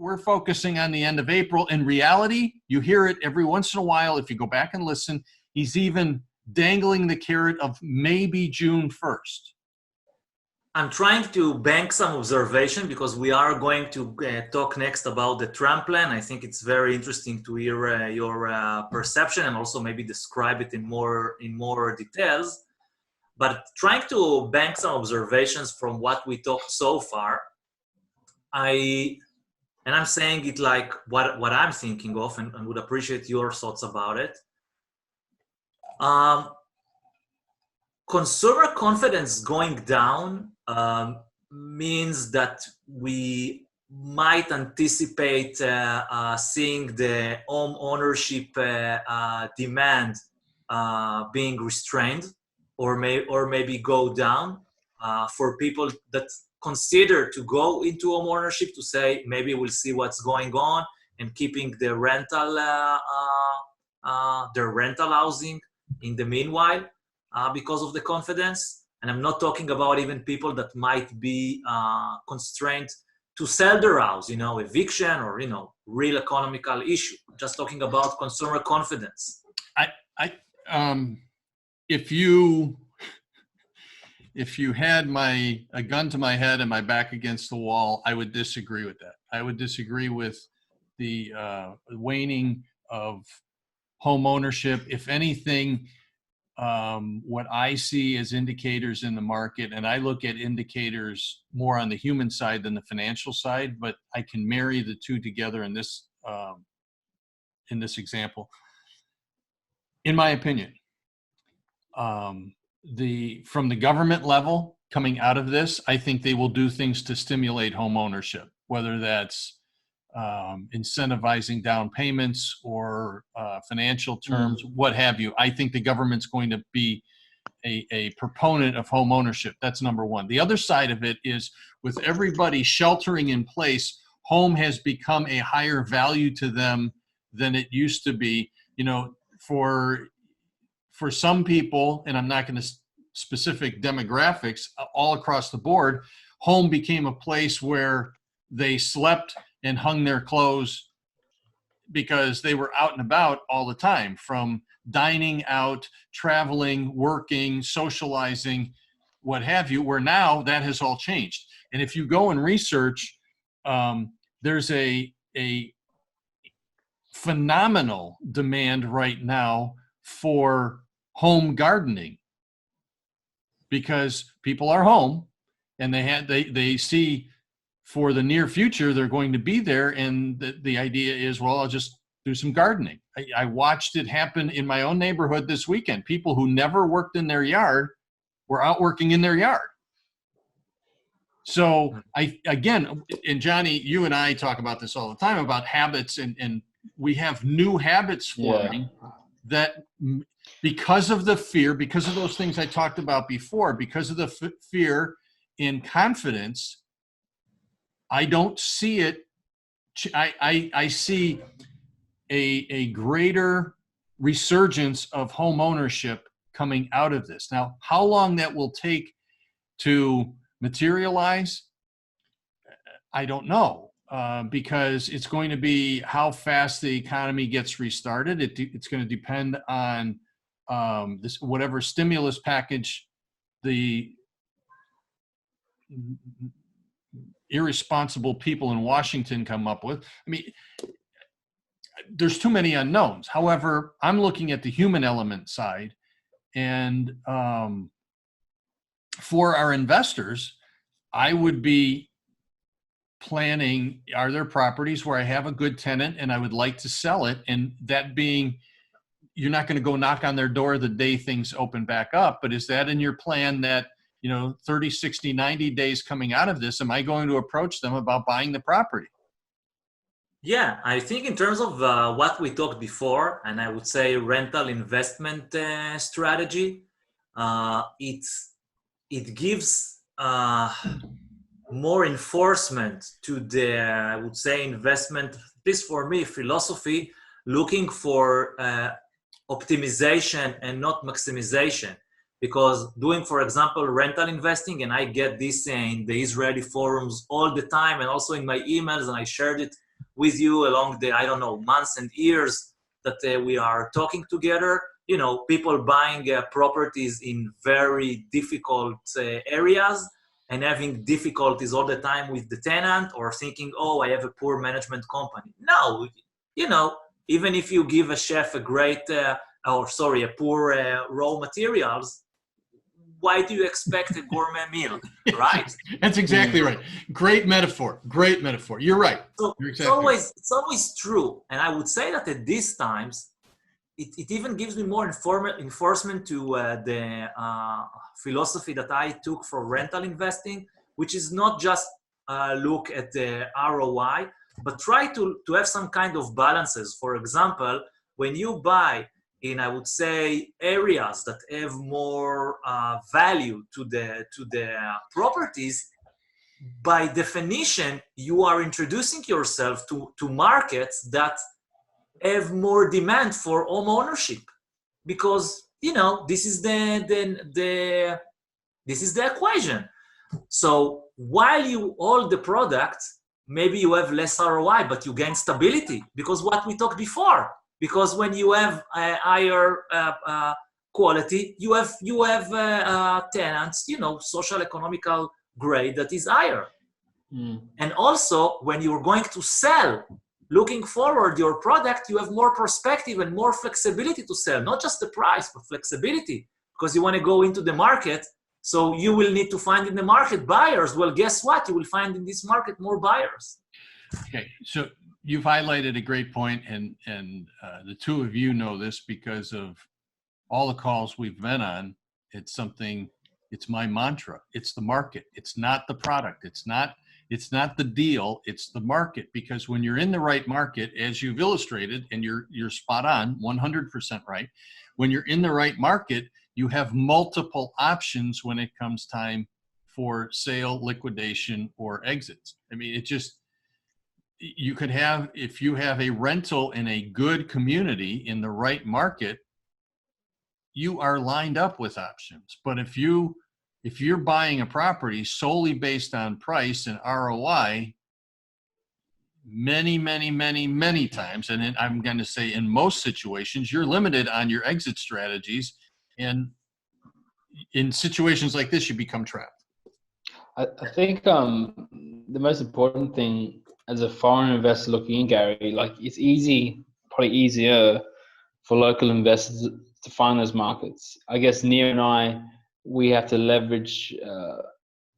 we're focusing on the end of April. In reality, you hear it every once in a while. If you go back and listen, he's even dangling the carrot of maybe June 1st. I'm trying to bank some observation because we are going to talk next about the Trump plan. I think it's very interesting to hear your perception and also maybe describe it in more details. But trying to bank some observations from what we talked so far, I'm saying it like what I'm thinking of, and would appreciate your thoughts about it. Consumer confidence going down means that we might anticipate seeing the home ownership demand being restrained, or maybe go down for people that consider to go into home ownership, to say maybe we'll see what's going on and keeping the rental their rental housing in the meanwhile because of the confidence. And I'm not talking about even people that might be constrained to sell their house, eviction or, real economical issue. I'm just talking about consumer confidence. If you had a gun to my head and my back against the wall, I would disagree with that. I would disagree with the waning of home ownership. If anything, what I see as indicators in the market, and I look at indicators more on the human side than the financial side, but I can marry the two together in this example. In my opinion, from the government level coming out of this, I think they will do things to stimulate home ownership, whether that's incentivizing down payments or financial terms, what have you. I think the government's going to be a proponent of home ownership. That's number one. The other side of it is, with everybody sheltering in place, home has become a higher value to them than it used to be. For some people, and I'm not going to specific demographics, all across the board, home became a place where they slept and hung their clothes because they were out and about all the time, from dining out, traveling, working, socializing, what have you, where now that has all changed. And if you go and research, there's a phenomenal demand right now for home gardening, because people are home and they see for the near future they're going to be there, and the idea is, well, I'll just do some gardening. I watched it happen in my own neighborhood this weekend. People who never worked in their yard were out working in their yard. So again, and Gianni, you and I talk about this all the time, about habits, and we have new habits forming that, because of the fear, because of those things I talked about before, because of the fear in confidence, I don't see it. I see a greater resurgence of home ownership coming out of this. Now, how long that will take to materialize, I don't know, because it's going to be how fast the economy gets restarted. It's going to depend on this, whatever stimulus package the irresponsible people in Washington come up with. I mean, there's too many unknowns. However, I'm looking at the human element side, and for our investors, I would be planning, are there properties where I have a good tenant and I would like to sell it? And that being, you're not going to go knock on their door the day things open back up, but is that in your plan that, 30, 60, 90 days coming out of this, am I going to approach them about buying the property? Yeah, I think in terms of what we talked before, and I would say rental investment strategy, it gives more enforcement to the, I would say, investment, at least for me, philosophy, looking for optimization and not maximization. Because doing, for example, rental investing, and I get this in the Israeli forums all the time, and also in my emails, and I shared it with you along the, I don't know, months and years that we are talking together. You know, people buying properties in very difficult areas and having difficulties all the time with the tenant, or thinking, oh, I have a poor management company. No, you know, even if you give a chef a great, a poor raw materials, why do you expect a gourmet meal, right? That's exactly right. Great metaphor. Great metaphor. You're right. So You're exactly it's always true. And I would say that at these times, it even gives me more enforcement to the philosophy that I took for rental investing, which is not just look at the ROI, but try to have some kind of balances. For example, when you buy in, I would say, areas that have more value to the properties, by definition, you are introducing yourself to markets that have more demand for home ownership, because you know this is the equation. So while you hold the product, maybe you have less ROI, but you gain stability, because what we talked before. Because when you have a higher quality, you have tenants, you know, social economical grade that is higher. And also, when you're going to sell, looking forward your product, you have more perspective and more flexibility to sell, not just the price, but flexibility, because you want to go into the market. So you will need to find in the market buyers. Well, guess what? You will find in this market more buyers. Okay, so you've highlighted a great point, and the two of you know this because of all the calls we've been on. It's my mantra. It's the market. It's not the product. It's not the deal. It's the market. Because when you're in the right market, as you've illustrated, and you're spot on, 100% right. When you're in the right market, you have multiple options when it comes time for sale, liquidation, or exits. I mean, you could have, if you have a rental in a good community in the right market, you are lined up with options. But if you're buying a property solely based on price and ROI, many times, and I'm going to say in most situations, you're limited on your exit strategies. And in situations like this, you become trapped. I think the most important thing as a foreign investor looking in, Gary, like it's probably easier for local investors to find those markets. I guess Nir and I, we have to leverage,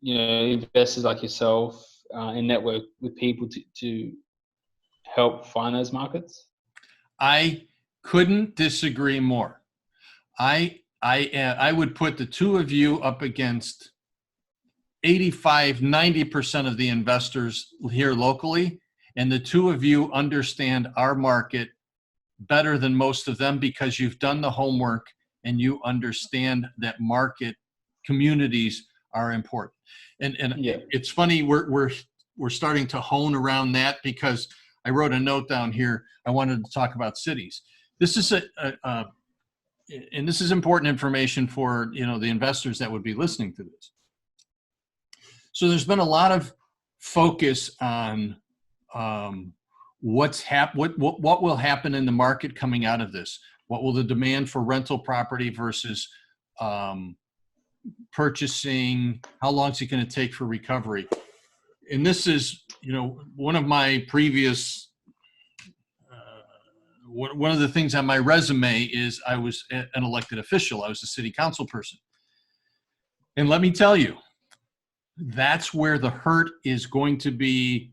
investors like yourself and network with people to help find those markets. I couldn't disagree more. I would put the two of you up against 85-90% of the investors here locally, and the two of you understand our market better than most of them because you've done the homework and you understand that market communities are important. And yeah, it's funny, we're starting to hone around that, because I wrote a note down here. I wanted to talk about cities. This is and this is important information for the investors that would be listening to this. So there's been a lot of focus on what will happen in the market coming out of this. What will the demand for rental property versus purchasing? How long is it going to take for recovery? And this is, one of my previous. One of the things on my resume is I was an elected official. I was a city council person. And let me tell you, that's where the hurt is going to be.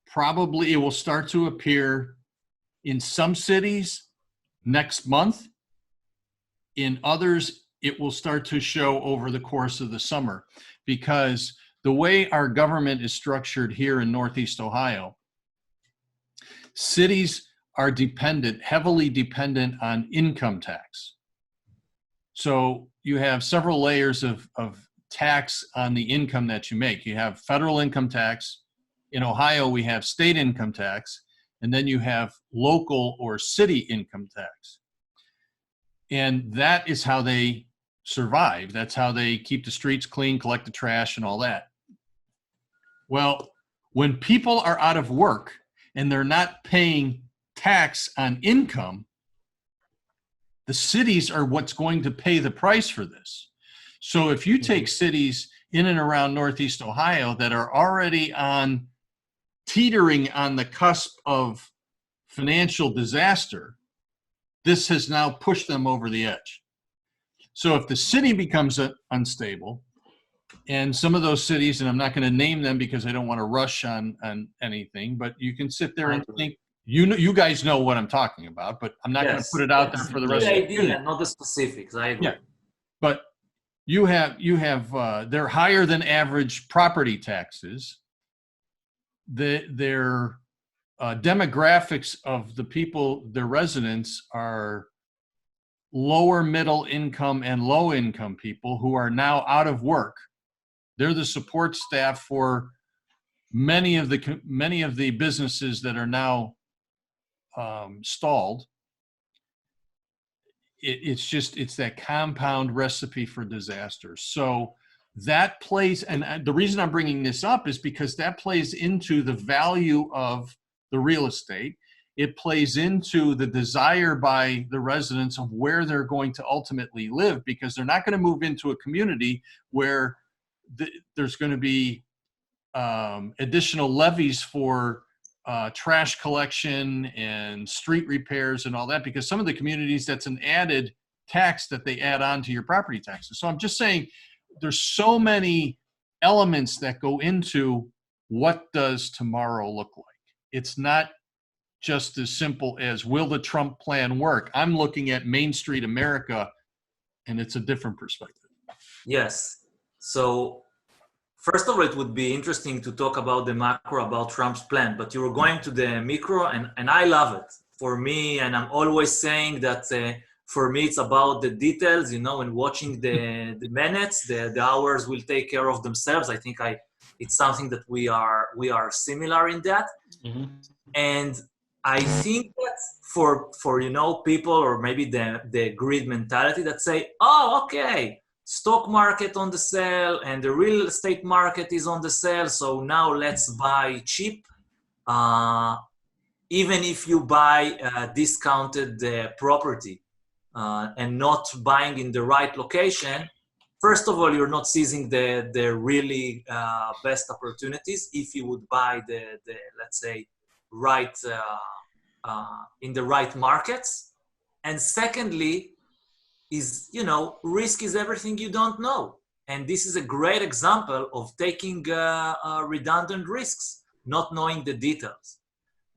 Probably it will start to appear in some cities next month. In others, it will start to show over the course of the summer, because the way our government is structured here in Northeast Ohio, cities are heavily dependent on income tax. So you have several layers of tax on the income that you make. You have federal income tax. In Ohio, we have state income tax, and then you have local or city income tax. And that is how they survive. That's how they keep the streets clean, collect the trash, and all that. Well, when people are out of work and they're not paying tax on income, the cities are what's going to pay the price for this. So if you take cities in and around Northeast Ohio that are already teetering on the cusp of financial disaster, this has now pushed them over the edge. So if the city becomes unstable, and some of those cities, and I'm not going to name them because I don't want to rush on anything, but you can sit there and think, you guys know what I'm talking about, but I'm not going to put it out there for the rest of the community. Idea, not the specifics. I agree. Yeah, but you have they're higher than average property taxes. Their demographics of the people, their residents, are lower middle income and low income people who are now out of work. They're the support staff for many of the businesses that are now stalled. It's that compound recipe for disaster. So that plays, and the reason I'm bringing this up is because that plays into the value of the real estate. It plays into the desire by the residents of where they're going to ultimately live, because they're not going to move into a community where there's going to be additional levies for trash collection and street repairs and all that, because some of the communities, that's an added tax that they add on to your property taxes. So I'm just saying there's so many elements that go into what does tomorrow look like. It's not just as simple as, will the Trump plan work? I'm looking at Main Street America, and it's a different perspective. Yes. So first of all, it would be interesting to talk about the macro, about Trump's plan, but you were going to the micro, and I love it. For me, and I'm always saying that for me, it's about the details, and watching the minutes, the hours will take care of themselves. I think it's something that we are similar in that. Mm-hmm. And I think that for people, or maybe the greed mentality that say, oh, okay, stock market on the sale and the real estate market is on the sale, so now let's buy cheap. Even if you buy discounted property and not buying in the right location, first of all, you're not seizing the really best opportunities if you would buy the let's say, right in the right markets. And secondly, is, risk is everything you don't know. And this is a great example of taking redundant risks, not knowing the details.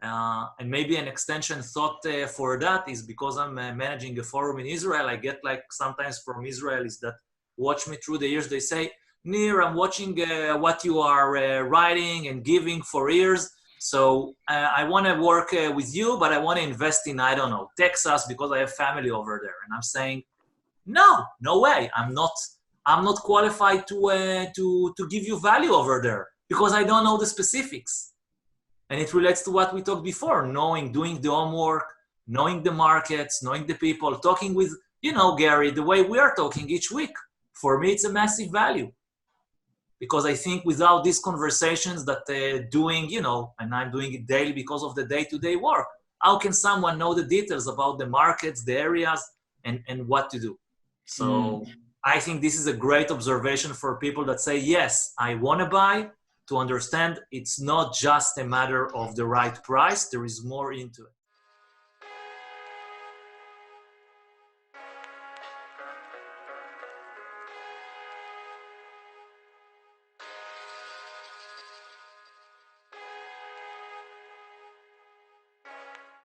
And maybe an extension thought for that is, because I'm managing a forum in Israel, I get sometimes from Israelis that watch me through the years, they say, Nir, I'm watching what you are writing and giving for years. So I want to work with you, but I want to invest in, I don't know, Texas, because I have family over there. And I'm saying, no way. I'm not qualified to give you value over there, because I don't know the specifics. And it relates to what we talked before, doing the homework, knowing the markets, knowing the people, talking with, Gary, the way we are talking each week. For me, it's a massive value. Because I think without these conversations that doing, and I'm doing it daily because of the day-to-day work, how can someone know the details about the markets, the areas, and what to do? So I think this is a great observation for people that say, yes, I want to buy, to understand it's not just a matter of the right price. There is more into it.